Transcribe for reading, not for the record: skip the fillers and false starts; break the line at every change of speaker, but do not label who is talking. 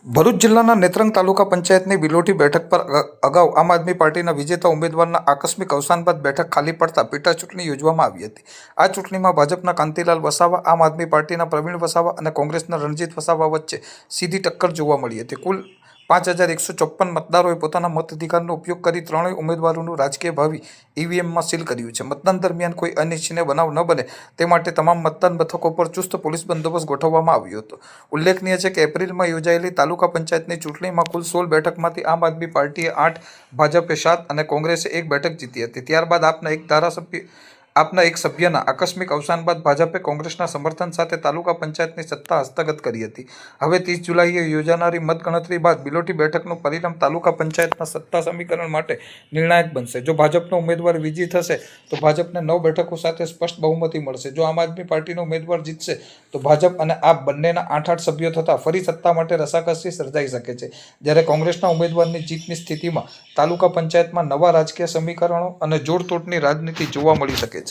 ભરૂચ જિલ્લાના નેત્રંગ તાલુકા પંચાયતની બિલોટી બેઠક પર અગાઉ આમ આદમી પાર્ટીના વિજેતા ઉમેદવારના આકસ્મિક અવસાન બાદ બેઠક ખાલી પડતા પેટા ચૂંટણી યોજવામાં આવી હતી। આ ચૂંટણીમાં ભાજપના કાંતિલાલ વસાવા, આમ આદમી પાર્ટીના પ્રવીણ વસાવા અને કોંગ્રેસના રણજીત વસાવા વચ્ચે સીધી ટક્કર જોવા મળી હતી। કુલ 5154 મતદારોએ પોતાના મતાધિકારનો ઉપયોગ કરી ત્રણેય ઉમેદવારોનું રાજકીય ભાવિ ઈવીએમમાં સીલ કર્યું છે। મતદાન દરમિયાન કોઈ અનિચ્છનીય બનાવ ન બને તે માટે તમામ મતદાન મથકો પર ચુસ્ત પોલીસ બંદોબસ્ત ગોઠવવામાં આવ્યો હતો। ઉલ્લેખનીય છે કે એપ્રિલમાં યોજાયેલી તાલુકા પંચાયતની ચૂંટણીમાં કુલ 16 બેઠકમાંથી આમ આદમી પાર્ટીએ 8, ભાજપે 7 અને કોંગ્રેસે 1 બેઠક જીતી હતી। ત્યારબાદ આપના એક સભ્યના આકસ્મિક અવસાન બાદ ભાજપે કોંગ્રેસના સમર્થન સાથે તાલુકા પંચાયતની સત્તા હસ્તગત કરી હતી। હવે 30 જુલાઈએ યોજાનારી મતગણતરી બાદ બિલોટી બેઠકનું પરિણામ તાલુકા પંચાયતના સત્તા સમીકરણ માટે નિર્ણાયક બનશે। જો ભાજપનો ઉમેદવાર વિજયી થશે તો ભાજપને 9 બેઠકો સાથે સ્પષ્ટ બહુમતી મળશે। જો આમ આદમી પાર્ટીનો ઉમેદવાર જીતશે તો ભાજપ અને આપ બંનેના 8 સભ્યો થતા ફરી સત્તા માટે રસાકસી સર્જાઈ શકે છે। જ્યારે કોંગ્રેસના ઉમેદવારની જીતની સ્થિતિમાં તાલુકા પંચાયતમાં નવા રાજકીય સમીકરણો અને જોડતોડની રાજનીતિ જોવા મળી શકે છે।